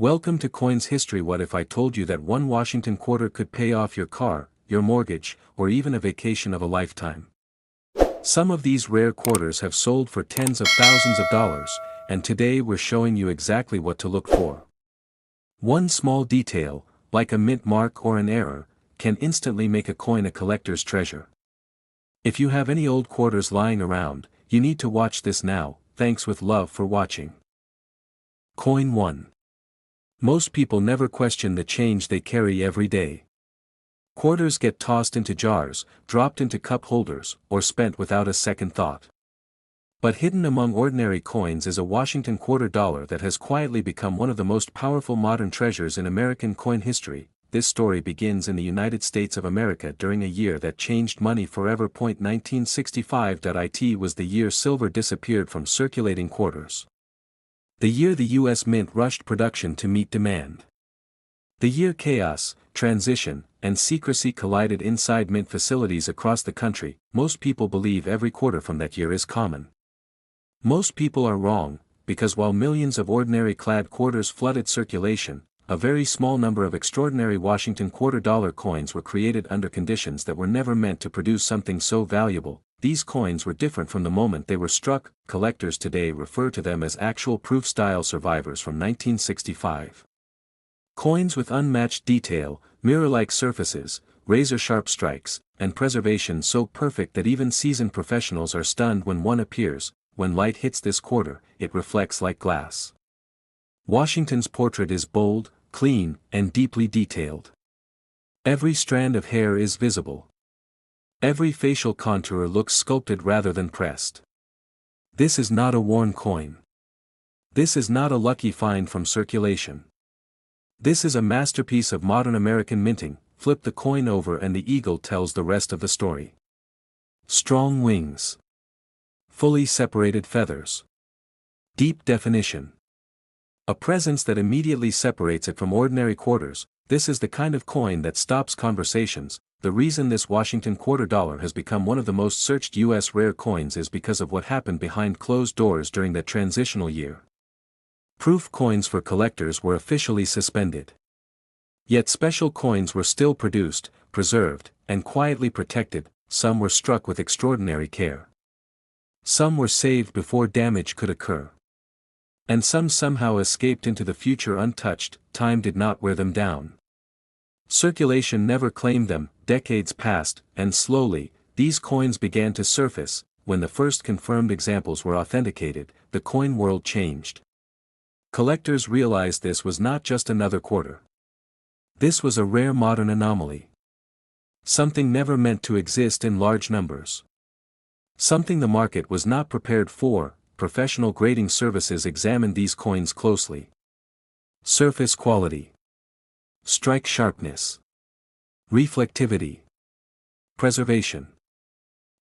Welcome to Coins History. What if I told you that one Washington quarter could pay off your car, your mortgage, or even a vacation of a lifetime? Some of these rare quarters have sold for tens of thousands of dollars, and today we're showing you exactly what to look for. One small detail, like a mint mark or an error, can instantly make a coin a collector's treasure. If you have any old quarters lying around, you need to watch this now. Thanks with love for watching. Coin 1. Most people never question the change they carry every day. Quarters get tossed into jars, dropped into cup holders, or spent without a second thought. But hidden among ordinary coins is a Washington quarter dollar that has quietly become one of the most powerful modern treasures in American coin history. This story begins in the United States of America during a year that changed money forever. 1965. It was the year silver disappeared from circulating quarters. The year the U.S. Mint rushed production to meet demand. The year chaos, transition, and secrecy collided inside mint facilities across the country. Most people believe every quarter from that year is common. Most people are wrong, because while millions of ordinary clad quarters flooded circulation, a very small number of extraordinary Washington quarter dollar coins were created under conditions that were never meant to produce something so valuable. These coins were different from the moment they were struck. Collectors today refer to them as actual proof style survivors from 1965. Coins with unmatched detail, mirror-like surfaces, razor-sharp strikes, and preservation so perfect that even seasoned professionals are stunned when one appears. When light hits this quarter, it reflects like glass. Washington's portrait is bold, clean, and deeply detailed. Every strand of hair is visible. Every facial contour looks sculpted rather than pressed. This is not a worn coin. This is not a lucky find from circulation. This is a masterpiece of modern American minting. Flip the coin over and the eagle tells the rest of the story. Strong wings. Fully separated feathers. Deep definition. A presence that immediately separates it from ordinary quarters. This is the kind of coin that stops conversations. The reason this Washington quarter dollar has become one of the most searched U.S. rare coins is because of what happened behind closed doors during that transitional year. Proof coins for collectors were officially suspended. Yet special coins were still produced, preserved, and quietly protected. Some were struck with extraordinary care. Some were saved before damage could occur. And some somehow escaped into the future untouched. Time did not wear them down. Circulation never claimed them. Decades passed, and slowly, these coins began to surface. When the first confirmed examples were authenticated, the coin world changed. Collectors realized this was not just another quarter. This was a rare modern anomaly. Something never meant to exist in large numbers. Something the market was not prepared for. Professional grading services examined these coins closely. Surface quality. Strike sharpness. Reflectivity. Preservation.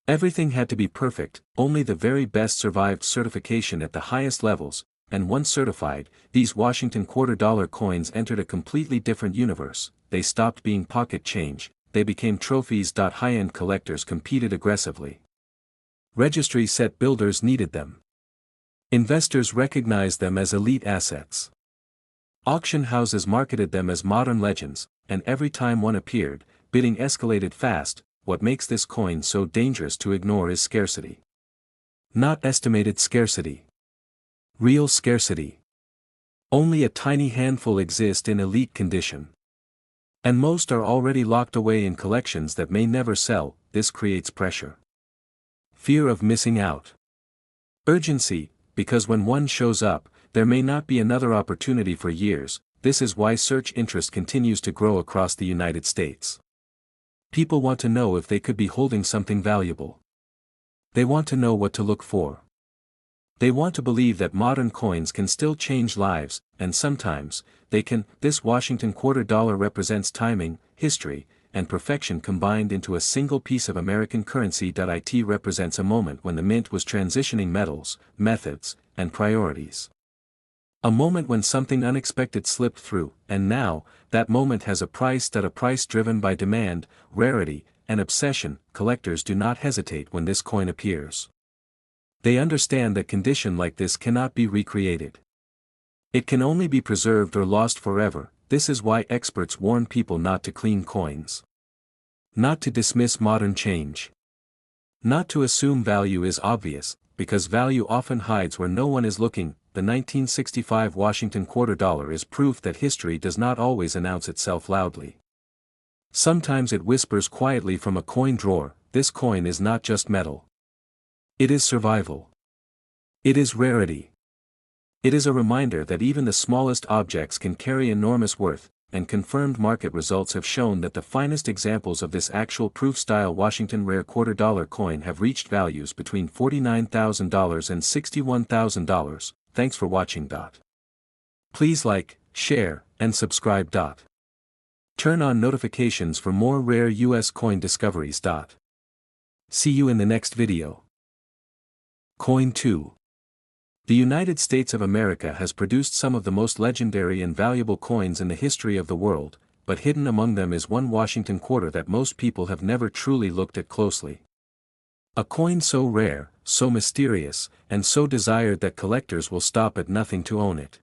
Everything had to be perfect. Only the very best survived certification at the highest levels, and once certified, these Washington quarter dollar coins entered a completely different universe. They stopped being pocket change, they became trophies. High-end collectors competed aggressively. Registry set builders needed them. Investors recognized them as elite assets. Auction houses marketed them as modern legends, and every time one appeared, bidding escalated fast. What makes this coin so dangerous to ignore is scarcity. Not estimated scarcity. Real scarcity. Only a tiny handful exist in elite condition. And most are already locked away in collections that may never sell. This creates pressure. Fear of missing out. Urgency, because when one shows up, there may not be another opportunity for years. This is why search interest continues to grow across the United States. People want to know if they could be holding something valuable. They want to know what to look for. They want to believe that modern coins can still change lives, and sometimes, they can. This Washington quarter dollar represents timing, history, and perfection combined into a single piece of American currency. It represents a moment when the mint was transitioning metals, methods, and priorities. A moment when something unexpected slipped through, and now, that moment has a price. A price driven by demand, rarity, and obsession. Collectors do not hesitate when this coin appears. They understand that condition like this cannot be recreated. It can only be preserved or lost forever. This is why experts warn people not to clean coins. Not to dismiss modern change. Not to assume value is obvious, because value often hides where no one is looking. The 1965 Washington quarter dollar is proof that history does not always announce itself loudly. Sometimes it whispers quietly from a coin drawer. This coin is not just metal. It is survival. It is rarity. It is a reminder that even the smallest objects can carry enormous worth, and confirmed market results have shown that the finest examples of this actual proof-style Washington rare quarter dollar coin have reached values between $49,000 and $61,000. Thanks for watching. Please like, share, and subscribe. Turn on notifications for more rare US coin discoveries. See you in the next video. Coin 2. The United States of America has produced some of the most legendary and valuable coins in the history of the world, but hidden among them is one Washington quarter that most people have never truly looked at closely. A coin so rare, so mysterious, and so desired that collectors will stop at nothing to own it.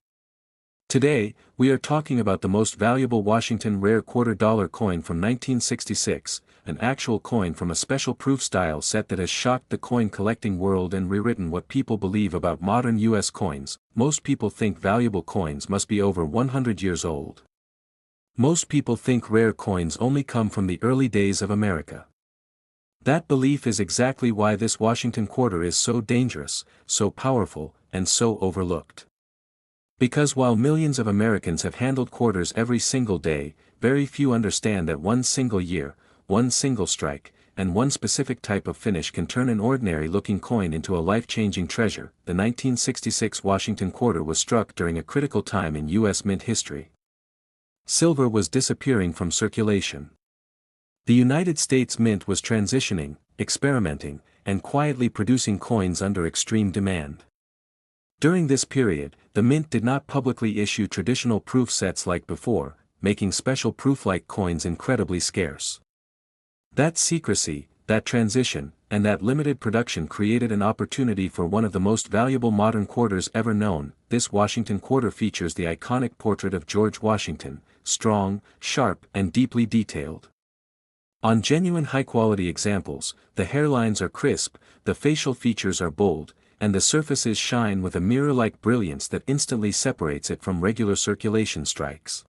Today, we are talking about the most valuable Washington rare quarter dollar coin from 1966, an actual coin from a special proof style set that has shocked the coin collecting world and rewritten what people believe about modern US coins. Most people think valuable coins must be over 100 years old. Most people think rare coins only come from the early days of America. That belief is exactly why this Washington quarter is so dangerous, so powerful, and so overlooked. Because while millions of Americans have handled quarters every single day, very few understand that one single year, one single strike, and one specific type of finish can turn an ordinary-looking coin into a life-changing treasure. The 1966 Washington quarter was struck during a critical time in U.S. mint history. Silver was disappearing from circulation. The United States Mint was transitioning, experimenting, and quietly producing coins under extreme demand. During this period, the Mint did not publicly issue traditional proof sets like before, making special proof-like coins incredibly scarce. That secrecy, that transition, and that limited production created an opportunity for one of the most valuable modern quarters ever known. This Washington quarter features the iconic portrait of George Washington, strong, sharp, and deeply detailed. On genuine high-quality examples, the hairlines are crisp, the facial features are bold, and the surfaces shine with a mirror-like brilliance that instantly separates it from regular circulation strikes.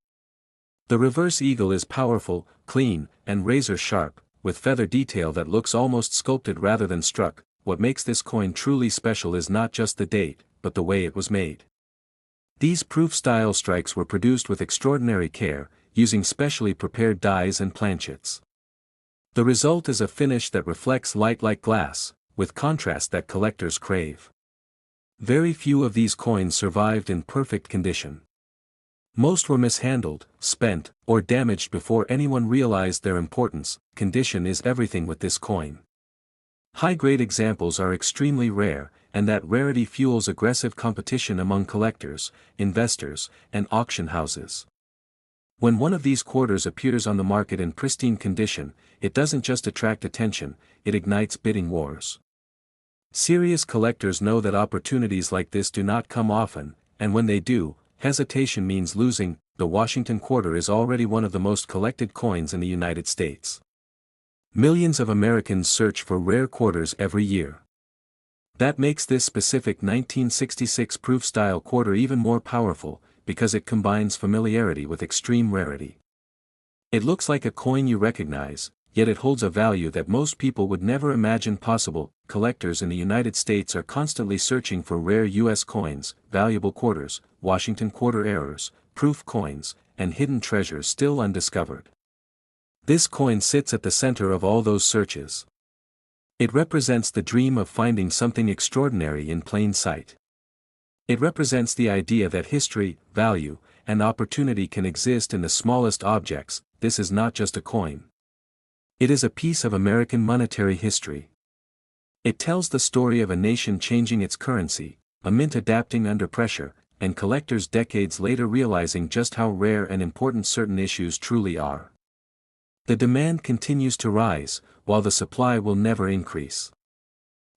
The reverse eagle is powerful, clean, and razor-sharp, with feather detail that looks almost sculpted rather than struck. What makes this coin truly special is not just the date, but the way it was made. These proof-style strikes were produced with extraordinary care, using specially prepared dies and planchets. The result is a finish that reflects light like glass, with contrast that collectors crave. Very few of these coins survived in perfect condition. Most were mishandled, spent, or damaged before anyone realized their importance. Condition is everything with this coin. High-grade examples are extremely rare, and that rarity fuels aggressive competition among collectors, investors, and auction houses. When one of these quarters appears on the market in pristine condition, it doesn't just attract attention, it ignites bidding wars. Serious collectors know that opportunities like this do not come often, and when they do, hesitation means losing. The Washington quarter is already one of the most collected coins in the United States. Millions of Americans search for rare quarters every year. That makes this specific 1966 proof-style quarter even more powerful, because it combines familiarity with extreme rarity. It looks like a coin you recognize, yet it holds a value that most people would never imagine possible. Collectors in the United States are constantly searching for rare U.S. coins, valuable quarters, Washington quarter errors, proof coins, and hidden treasures still undiscovered. This coin sits at the center of all those searches. It represents the dream of finding something extraordinary in plain sight. It represents the idea that history, value, and opportunity can exist in the smallest objects. This is not just a coin. It is a piece of American monetary history. It tells the story of a nation changing its currency, a mint adapting under pressure, and collectors decades later realizing just how rare and important certain issues truly are. The demand continues to rise, while the supply will never increase.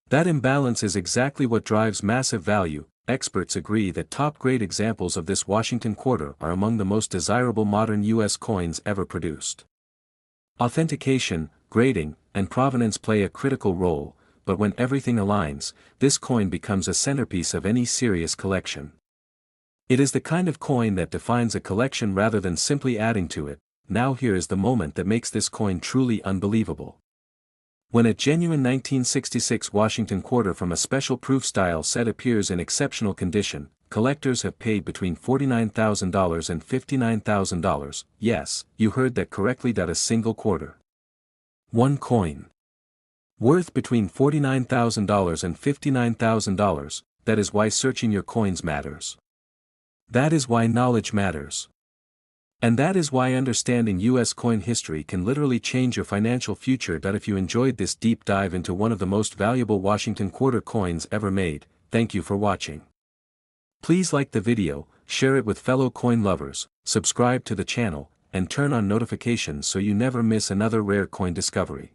That imbalance is exactly what drives massive value. experts agree that top-grade examples of this Washington quarter are among the most desirable modern U.S. coins ever produced. Authentication, grading, and provenance play a critical role, but when everything aligns, this coin becomes a centerpiece of any serious collection. It is the kind of coin that defines a collection rather than simply adding to it. Now here is the moment that makes this coin truly unbelievable. When a genuine 1966 Washington quarter from a special proof style set appears in exceptional condition, collectors have paid between $49,000 and $59,000, yes, you heard that correctly, a single quarter. One coin. Worth between $49,000 and $59,000, that is why searching your coins matters. That is why knowledge matters. And that is why understanding U.S. coin history can literally change your financial future. If you enjoyed this deep dive into one of the most valuable Washington quarter coins ever made, thank you for watching. Please like the video, share it with fellow coin lovers, subscribe to the channel, and turn on notifications so you never miss another rare coin discovery.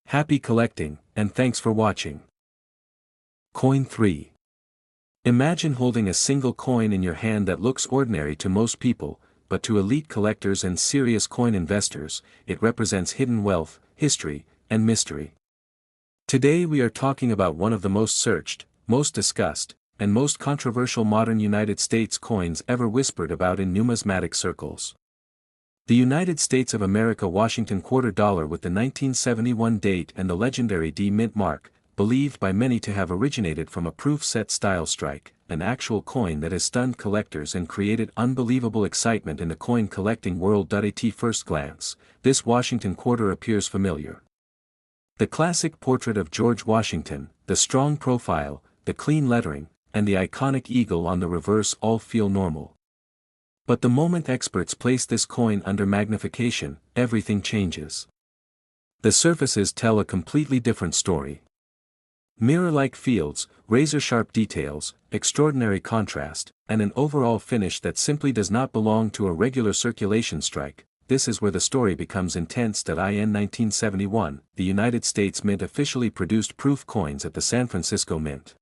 Happy collecting, and thanks for watching. Coin 3. Imagine holding a single coin in your hand that looks ordinary to most people, but to elite collectors and serious coin investors, it represents hidden wealth, history, and mystery. Today we are talking about one of the most searched, most discussed, and most controversial modern United States coins ever whispered about in numismatic circles. The United States of America Washington quarter dollar with the 1971 date and the legendary D mint mark, believed by many to have originated from a proof set style strike, an actual coin that has stunned collectors and created unbelievable excitement in the coin collecting world. At first glance, this Washington quarter appears familiar. The classic portrait of George Washington, the strong profile, the clean lettering, and the iconic eagle on the reverse all feel normal. But the moment experts place this coin under magnification, everything changes. The surfaces tell a completely different story. Mirror-like fields, razor-sharp details, extraordinary contrast, and an overall finish that simply does not belong to a regular circulation strike. This is where the story becomes intense. In 1971, the United States Mint officially produced proof coins at the San Francisco Mint.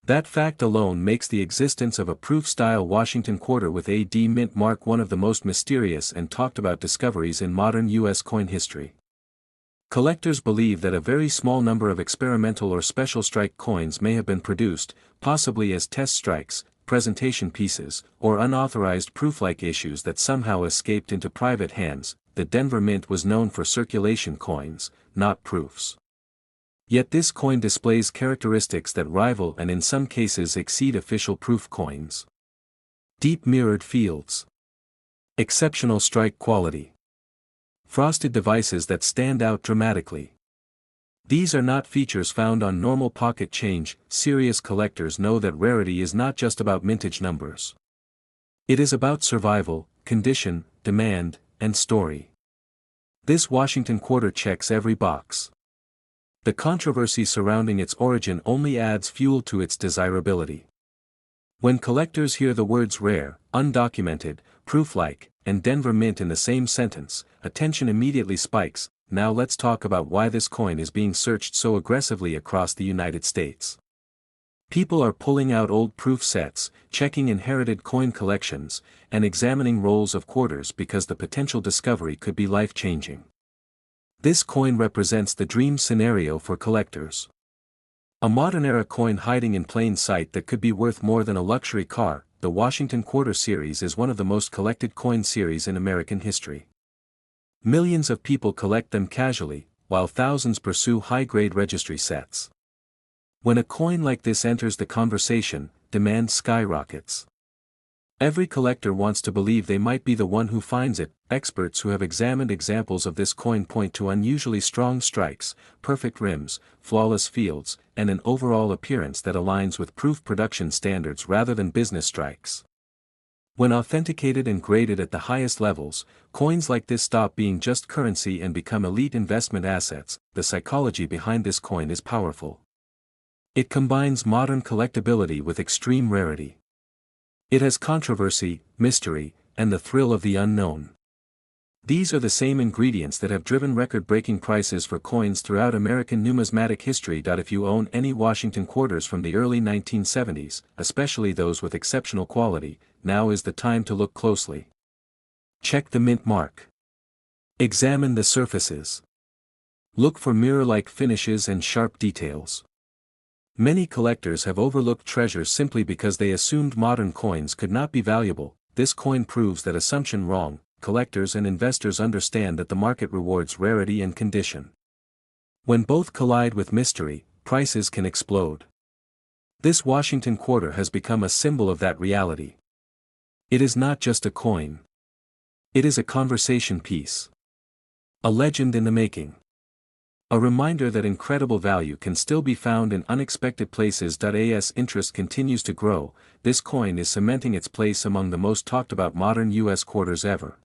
That fact alone makes the existence of a proof-style Washington quarter with a D mint mark one of the most mysterious and talked about discoveries in modern U.S. coin history. Collectors believe that a very small number of experimental or special strike coins may have been produced, possibly as test strikes, presentation pieces, or unauthorized proof-like issues that somehow escaped into private hands. The Denver Mint was known for circulation coins, not proofs. Yet this coin displays characteristics that rival and in some cases exceed official proof coins. Deep mirrored fields. Exceptional strike quality. Frosted devices that stand out dramatically. These are not features found on normal pocket change. Serious collectors know that rarity is not just about mintage numbers. It is about survival, condition, demand, and story. This Washington quarter checks every box. The controversy surrounding its origin only adds fuel to its desirability. When collectors hear the words rare, undocumented, proof-like, and Denver Mint in the same sentence, attention immediately spikes. Now let's talk about why this coin is being searched so aggressively across the United States. People are pulling out old proof sets, checking inherited coin collections, and examining rolls of quarters because the potential discovery could be life-changing. This coin represents the dream scenario for collectors. A modern-era coin hiding in plain sight that could be worth more than a luxury car. The Washington Quarter series is one of the most collected coin series in American history. Millions of people collect them casually, while thousands pursue high-grade registry sets. When a coin like this enters the conversation, demand skyrockets. Every collector wants to believe they might be the one who finds it. Experts who have examined examples of this coin point to unusually strong strikes, perfect rims, flawless fields, and an overall appearance that aligns with proof production standards rather than business strikes. When authenticated and graded at the highest levels, coins like this stop being just currency and become elite investment assets. The psychology behind this coin is powerful. It combines modern collectability with extreme rarity. It has controversy, mystery, and the thrill of the unknown. These are the same ingredients that have driven record-breaking prices for coins throughout American numismatic history. If you own any Washington quarters from the early 1970s, especially those with exceptional quality, now is the time to look closely. Check the mint mark. Examine the surfaces. Look for mirror-like finishes and sharp details. Many collectors have overlooked treasures simply because they assumed modern coins could not be valuable. This coin proves that assumption wrong. Collectors and investors understand that the market rewards rarity and condition. When both collide with mystery, prices can explode. This Washington quarter has become a symbol of that reality. It is not just a coin. It is a conversation piece. A legend in the making. A reminder that incredible value can still be found in unexpected places. As interest continues to grow, this coin is cementing its place among the most talked about modern U.S. quarters ever.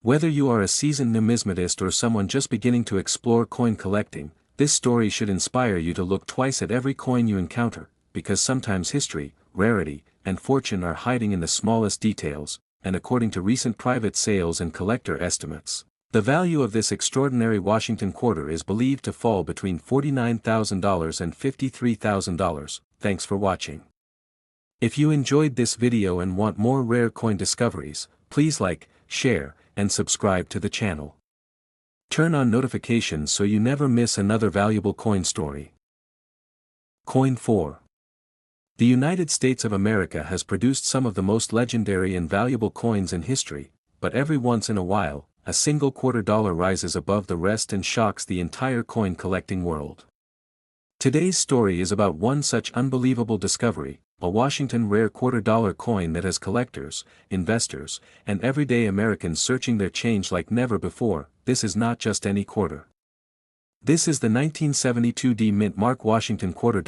Whether you are a seasoned numismatist or someone just beginning to explore coin collecting, this story should inspire you to look twice at every coin you encounter, because sometimes history, rarity, and fortune are hiding in the smallest details, and according to recent private sales and collector estimates, the value of this extraordinary Washington quarter is believed to fall between $49,000 and $53,000. Thanks for watching. If you enjoyed this video and want more rare coin discoveries, please like, share, and subscribe to the channel. Turn on notifications so you never miss another valuable coin story. Coin 4. The United States of America has produced some of the most legendary and valuable coins in history, but every once in a while, a single $quarter rises above the rest and shocks the entire coin collecting world. Today's story is about one such unbelievable discovery, a Washington rare $quarter coin that has collectors, investors, and everyday Americans searching their change like never before. This is not just any quarter. This is the 1972 D Mint Mark Washington $quarter,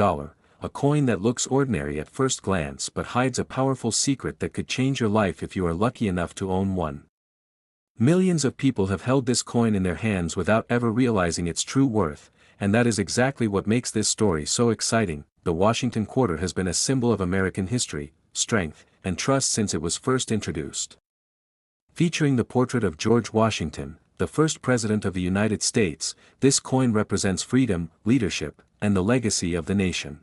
a coin that looks ordinary at first glance but hides a powerful secret that could change your life if you are lucky enough to own one. Millions of people have held this coin in their hands without ever realizing its true worth, and that is exactly what makes this story so exciting. The Washington quarter has been a symbol of American history, strength, and trust since it was first introduced. Featuring the portrait of George Washington, the first president of the United States, this coin represents freedom, leadership, and the legacy of the nation.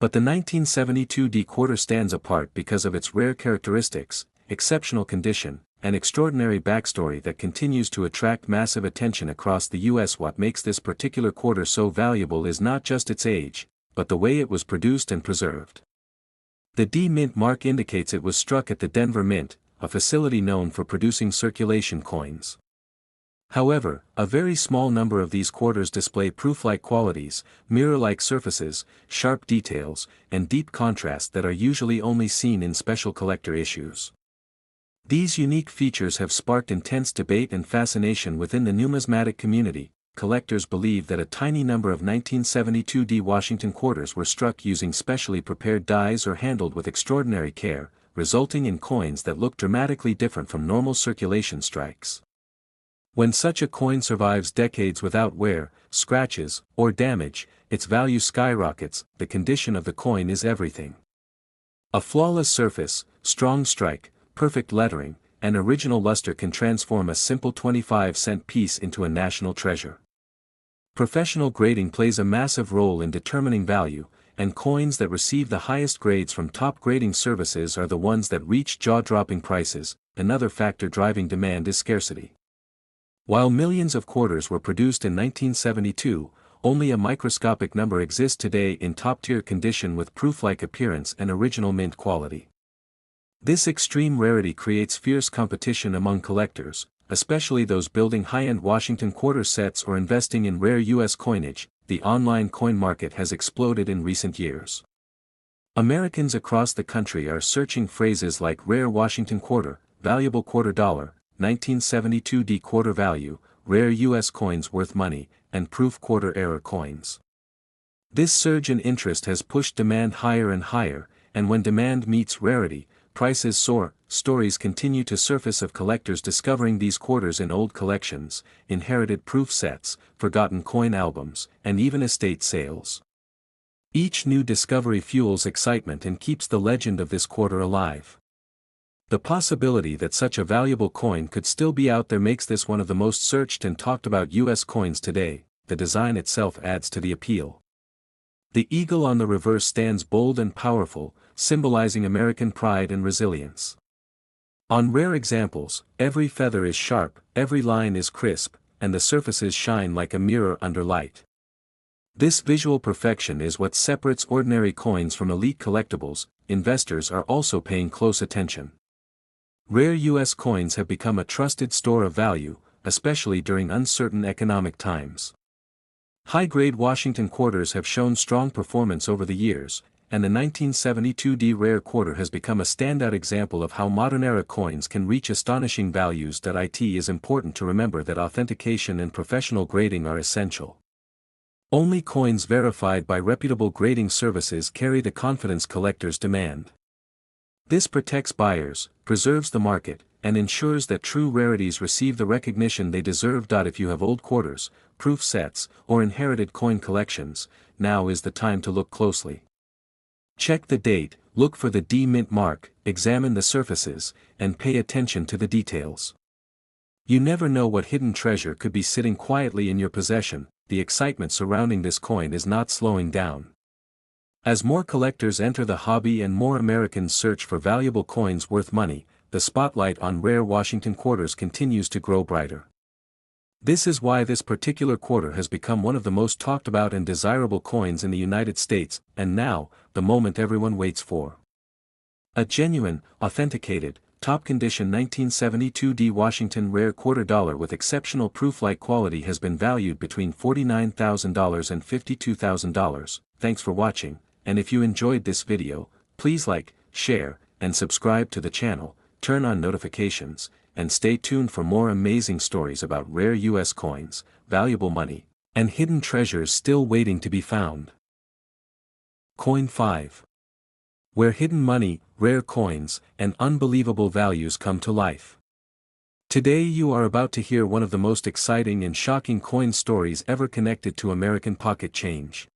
But the 1972 D quarter stands apart because of its rare characteristics, exceptional condition, and extraordinary backstory that continues to attract massive attention across the U.S. What makes this particular quarter so valuable is not just its age, but the way it was produced and preserved. The D Mint mark indicates it was struck at the Denver Mint, a facility known for producing circulation coins. However, a very small number of these quarters display proof-like qualities, mirror-like surfaces, sharp details, and deep contrast that are usually only seen in special collector issues. These unique features have sparked intense debate and fascination within the numismatic community. Collectors believe that a tiny number of 1972 D Washington quarters were struck using specially prepared dies or handled with extraordinary care, resulting in coins that look dramatically different from normal circulation strikes. When such a coin survives decades without wear, scratches, or damage, its value skyrockets. The condition of the coin is everything. A flawless surface, strong strike, perfect lettering, and original luster can transform a simple 25-cent piece into a national treasure. Professional grading plays a massive role in determining value, and coins that receive the highest grades from top grading services are the ones that reach jaw-dropping prices. Another factor driving demand is scarcity. While millions of quarters were produced in 1972, only a microscopic number exist today in top-tier condition with proof-like appearance and original mint quality. This extreme rarity creates fierce competition among collectors, especially those building high-end Washington quarter sets or investing in rare U.S. coinage. The online coin market has exploded in recent years. Americans across the country are searching phrases like rare Washington quarter, valuable $quarter, 1972 D quarter value, rare U.S. coins worth money, and proof quarter error coins. This surge in interest has pushed demand higher and higher, and when demand meets rarity, prices soar. Stories continue to surface of collectors discovering these quarters in old collections, inherited proof sets, forgotten coin albums, and even estate sales. Each new discovery fuels excitement and keeps the legend of this quarter alive. The possibility that such a valuable coin could still be out there makes this one of the most searched and talked about US coins today. The design itself adds to the appeal. The eagle on the reverse stands bold and powerful, symbolizing American pride and resilience. On rare examples, every feather is sharp, every line is crisp, and the surfaces shine like a mirror under light. This visual perfection is what separates ordinary coins from elite collectibles. Investors are also paying close attention. Rare US coins have become a trusted store of value, especially during uncertain economic times. High-grade Washington quarters have shown strong performance over the years, and the 1972D rare quarter has become a standout example of how modern-era coins can reach astonishing values. It is important to remember that authentication and professional grading are essential. Only coins verified by reputable grading services carry the confidence collectors demand. This protects buyers, preserves the market, and ensures that true rarities receive the recognition they deserve. If you have old quarters, proof sets, or inherited coin collections, now is the time to look closely. Check the date, look for the D mint mark, examine the surfaces, and pay attention to the details. You never know what hidden treasure could be sitting quietly in your possession. The excitement surrounding this coin is not slowing down. As more collectors enter the hobby and more Americans search for valuable coins worth money, the spotlight on rare Washington quarters continues to grow brighter. This is why this particular quarter has become one of the most talked about and desirable coins in the United States, and now, the moment everyone waits for. A genuine, authenticated, top-condition 1972D Washington rare quarter dollar with exceptional proof-like quality has been valued between $49,000 and $52,000. Thanks for watching, and if you enjoyed this video, please like, share, and subscribe to the channel, turn on notifications, and stay tuned for more amazing stories about rare US coins, valuable money, and hidden treasures still waiting to be found. Coin 5. Where hidden money, rare coins, and unbelievable values come to life. Today you are about to hear one of the most exciting and shocking coin stories ever connected to American pocket change.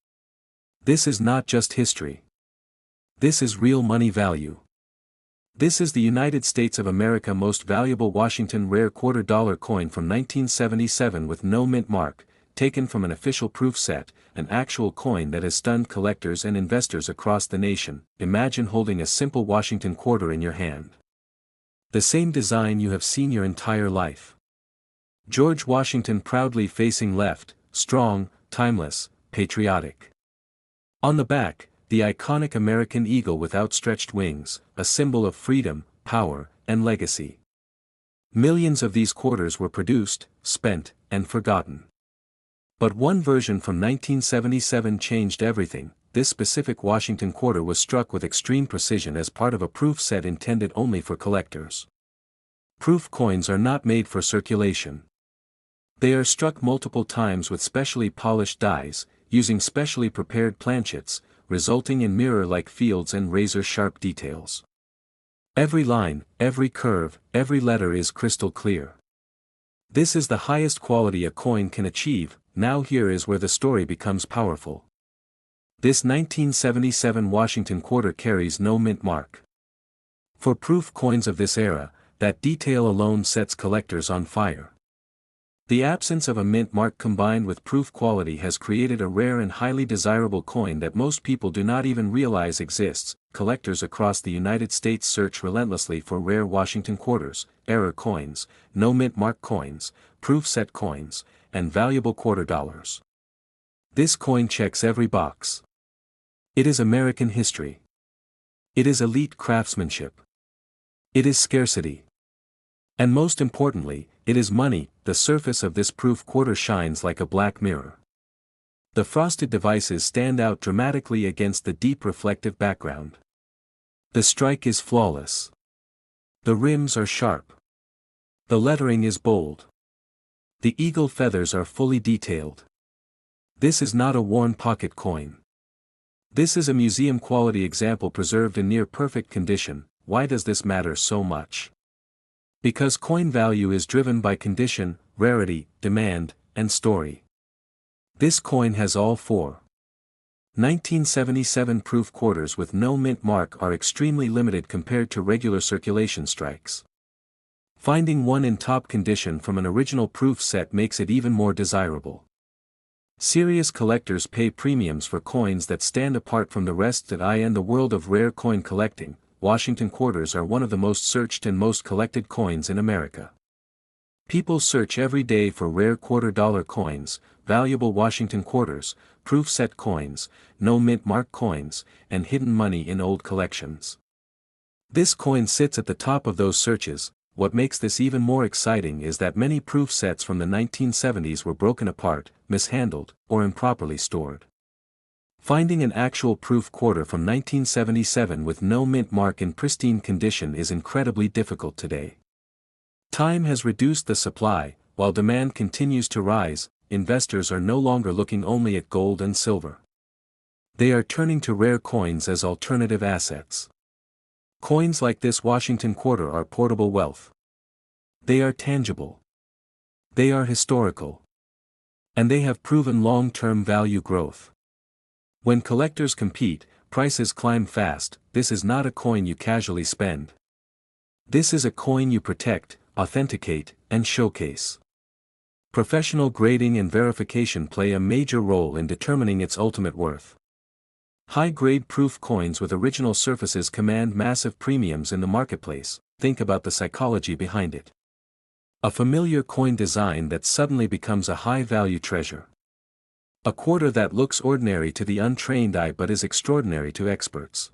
This is not just history. This is real money value. This is the United States of America most valuable Washington rare quarter dollar coin from 1977 with no mint mark, taken from an official proof set, an actual coin that has stunned collectors and investors across the nation. Imagine holding a simple Washington quarter in your hand. The same design you have seen your entire life. George Washington proudly facing left, strong, timeless, patriotic. On the back, the iconic American eagle with outstretched wings, a symbol of freedom, power, and legacy. Millions of these quarters were produced, spent, and forgotten. But one version from 1977 changed everything. This specific Washington quarter was struck with extreme precision as part of a proof set intended only for collectors. Proof coins are not made for circulation. They are struck multiple times with specially polished dies, using specially prepared planchets, resulting in mirror-like fields and razor-sharp details. Every line, every curve, every letter is crystal clear. This is the highest quality a coin can achieve. Now here is where the story becomes powerful. This 1977 Washington quarter carries no mint mark. For proof coins of this era, that detail alone sets collectors on fire. The absence of a mint mark combined with proof quality has created a rare and highly desirable coin that most people do not even realize exists. Collectors across the United States search relentlessly for rare Washington quarters, error coins, no mint mark coins, proof set coins, and valuable quarter dollars. This coin checks every box. It is American history. It is elite craftsmanship. It is scarcity. And most importantly, it is money. The surface of this proof quarter shines like a black mirror. The frosted devices stand out dramatically against the deep reflective background. The strike is flawless. The rims are sharp. The lettering is bold. The eagle feathers are fully detailed. This is not a worn pocket coin. This is a museum-quality example preserved in near-perfect condition. Why does this matter so much? Because coin value is driven by condition, rarity, demand, and story. This coin has all four. 1977 proof quarters with no mint mark are extremely limited compared to regular circulation strikes. Finding one in top condition from an original proof set makes it even more desirable. Serious collectors pay premiums for coins that stand apart from the rest. In the world of rare coin collecting, Washington quarters are one of the most searched and most collected coins in America. People search every day for rare quarter-dollar coins, valuable Washington quarters, proof set coins, no mint mark coins, and hidden money in old collections. This coin sits at the top of those searches. What makes this even more exciting is that many proof sets from the 1970s were broken apart, mishandled, or improperly stored. Finding an actual proof quarter from 1977 with no mint mark in pristine condition is incredibly difficult today. Time has reduced the supply, while demand continues to rise. Investors are no longer looking only at gold and silver. They are turning to rare coins as alternative assets. Coins like this Washington quarter are portable wealth. They are tangible. They are historical. And they have proven long-term value growth. When collectors compete, prices climb fast. This is not a coin you casually spend. This is a coin you protect, authenticate, and showcase. Professional grading and verification play a major role in determining its ultimate worth. High-grade proof coins with original surfaces command massive premiums in the marketplace. Think about the psychology behind it. A familiar coin design that suddenly becomes a high-value treasure. A quarter that looks ordinary to the untrained eye but is extraordinary to experts.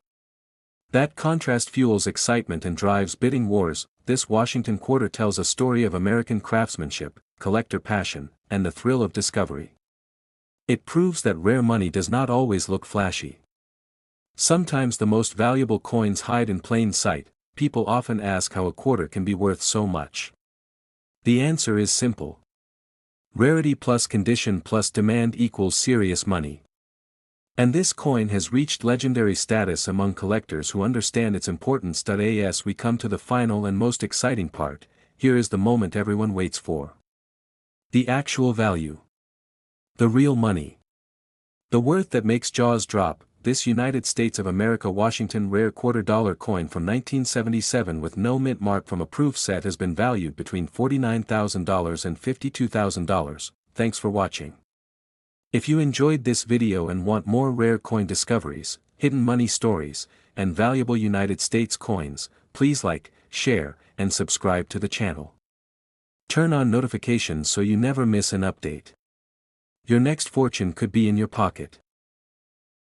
That contrast fuels excitement and drives bidding wars. This Washington quarter tells a story of American craftsmanship, collector passion, and the thrill of discovery. It proves that rare money does not always look flashy. Sometimes the most valuable coins hide in plain sight. People often ask how a quarter can be worth so much. The answer is simple. Rarity plus condition plus demand equals serious money. And this coin has reached legendary status among collectors who understand its importance. As we come to the final and most exciting part, here is the moment everyone waits for. The actual value. The real money. The worth that makes jaws drop. This United States of America Washington rare quarter-dollar coin from 1977 with no mint mark from a proof set has been valued between $49,000 and $52,000. Thanks for watching. If you enjoyed this video and want more rare coin discoveries, hidden money stories, and valuable United States coins, please like, share, and subscribe to the channel. Turn on notifications so you never miss an update. Your next fortune could be in your pocket.